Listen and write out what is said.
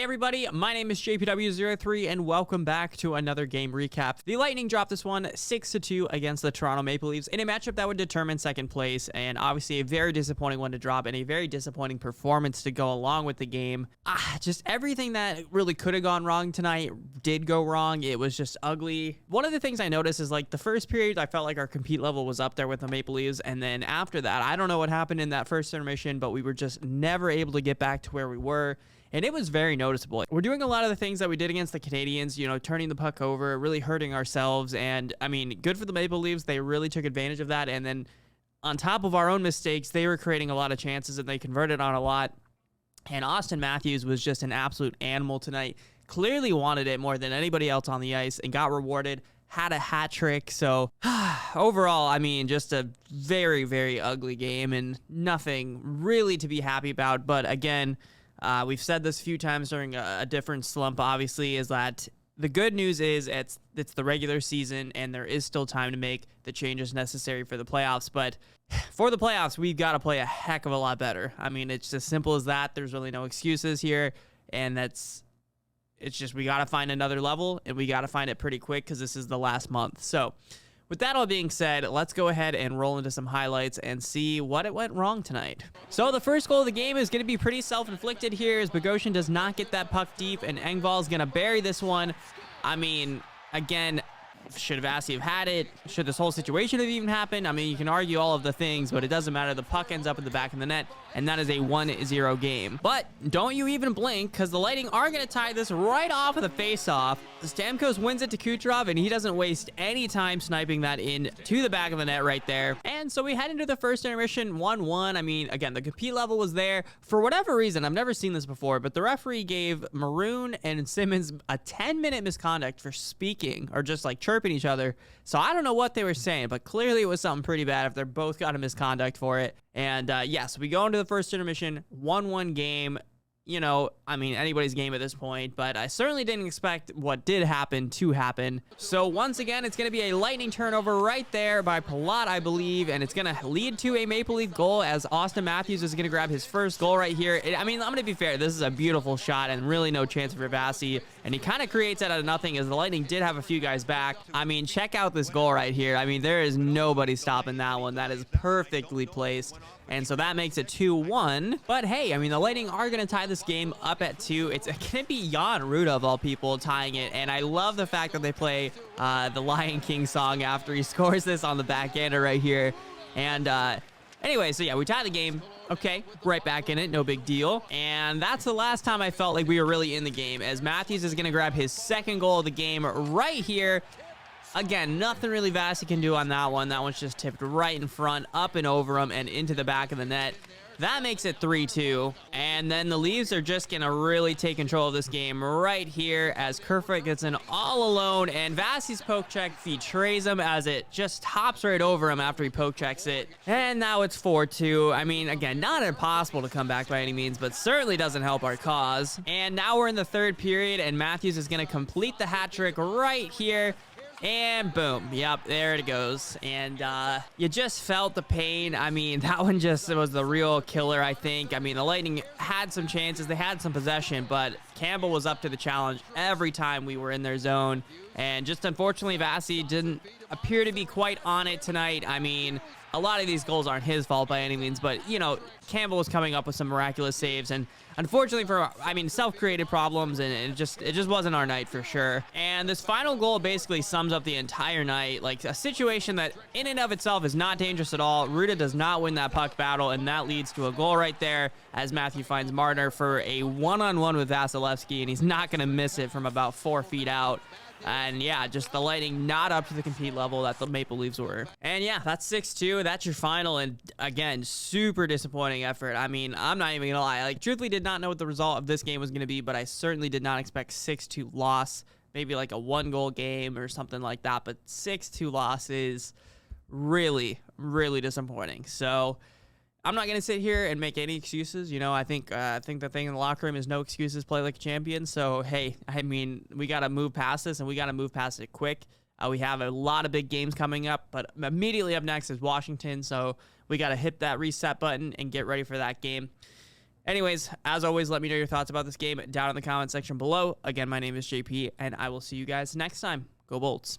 everybody, my name is JPW03 and welcome back to another game recap. The Lightning dropped this one 6-2 against the Toronto Maple Leafs in a matchup that would determine second place, and obviously a very disappointing one to drop and a very disappointing performance to go along with the game. Just everything that really could have gone wrong tonight did go wrong. It was just ugly. One of the things I noticed is like the first period, I felt like our compete level was up there with the Maple Leafs, and then after that, I don't know what happened in that first intermission, but we were just never able to get back to where we were. And it was very noticeable. We're doing a lot of the things that we did against the Canadiens, you know, turning the puck over, really hurting ourselves. And I mean, good for the Maple Leafs. They really took advantage of that. And then on top of our own mistakes, they were creating a lot of chances and they converted on a lot. And Austin Matthews was just an absolute animal tonight. Clearly wanted it more than anybody else on the ice and got rewarded. Had a hat trick. So overall, I mean, just a very, very ugly game and nothing really to be happy about. But again, we've said this a few times during a different slump, obviously, is that the good news is it's the regular season and there is still time to make the changes necessary for the playoffs. But for the playoffs, we've got to play a heck of a lot better. I mean, it's as simple as that. There's really no excuses here. And it's just we got to find another level and we got to find it pretty quick because this is the last month. So with that all being said, let's go ahead and roll into some highlights and see what it went wrong tonight. So the first goal of the game is going to be pretty self-inflicted here as Bogosian does not get that puck deep and Engvall is going to bury this one. I mean, again, should Vasi have had it? Should this whole situation have even happened? I mean, you can argue all of the things, but it doesn't matter. The puck ends up in the back of the net, and that is a 1-0 game. But don't you even blink, because the Lightning are going to tie this right off of the face-off. Stamkos wins it to Kucherov, and he doesn't waste any time sniping that in to the back of the net right there. And so we head into the first intermission 1-1. I mean, again, the compete level was there. For whatever reason, I've never seen this before, but the referee gave Maroon and Simmons a 10-minute misconduct for speaking, or just like chirping each other. So I don't know what they were saying, but clearly it was something pretty bad if they're both got a misconduct for it. And yes, we go into the first intermission, 1-1 game. You know, I mean, anybody's game at this point, but I certainly didn't expect what did happen to happen. So once again, it's going to be a Lightning turnover right there by Palat, I believe, and it's going to lead to a Maple Leaf goal as Austin Matthews is going to grab his first goal right here. I mean, I'm going to be fair. This is a beautiful shot and really no chance for Vasi, and he kind of creates it out of nothing as the Lightning did have a few guys back. I mean, check out this goal right here. I mean, there is nobody stopping that one. That is perfectly placed. And so that makes it 2-1. But hey, I mean, the Lightning are going to tie this game up at 2. It's going to be Jan Ruda, of all people, tying it. And I love the fact that they play the Lion King song after he scores this on the backhander right here. And anyway, so yeah, we tie the game. Okay, right back in it, no big deal. And that's the last time I felt like we were really in the game, as Matthews is going to grab his second goal of the game right here. Again, nothing really Vasi can do on that one. That one's just tipped right in front, up and over him, and into the back of the net. That makes it 3-2. And then the Leafs are just going to really take control of this game right here as Kerfoot gets in all alone. And Vasi's poke check betrays him as it just hops right over him after he poke checks it. And now it's 4-2. I mean, again, not impossible to come back by any means, but certainly doesn't help our cause. And now we're in the third period, and Matthews is going to complete the hat trick right here. And boom. Yep, there it goes. And you just felt the pain. I mean, that one just was the real killer, I think. I mean, the Lightning had some chances. They had some possession, but Campbell was up to the challenge every time we were in their zone. And just unfortunately, Vasi didn't appear to be quite on it tonight. I mean, a lot of these goals aren't his fault by any means, but, you know, Campbell was coming up with some miraculous saves, and unfortunately for, I mean, self-created problems, and it just wasn't our night for sure. And this final goal basically sums up the entire night, like a situation that in and of itself is not dangerous at all. Ruda does not win that puck battle, and that leads to a goal right there as Matthew finds Marner for a one-on-one with Vasilevsky, and he's not going to miss it from about 4 feet out. And yeah, just the Lightning not up to the compete level that the Maple Leafs were. And yeah, that's 6-2. That's your final. And again, super disappointing effort. I mean, I'm not even going to lie. Like, truthfully did not know what the result of this game was going to be, but I certainly did not expect 6-2 loss. Maybe like a 1-goal game or something like that. But 6-2 loss is really, really disappointing. So I'm not going to sit here and make any excuses. You know, I think the thing in the locker room is no excuses, play like a champion. So, hey, I mean, we got to move past this, and we got to move past it quick. We have a lot of big games coming up, but immediately up next is Washington. So we got to hit that reset button and get ready for that game. Anyways, as always, let me know your thoughts about this game down in the comment section below. Again, my name is JP, and I will see you guys next time. Go Bolts.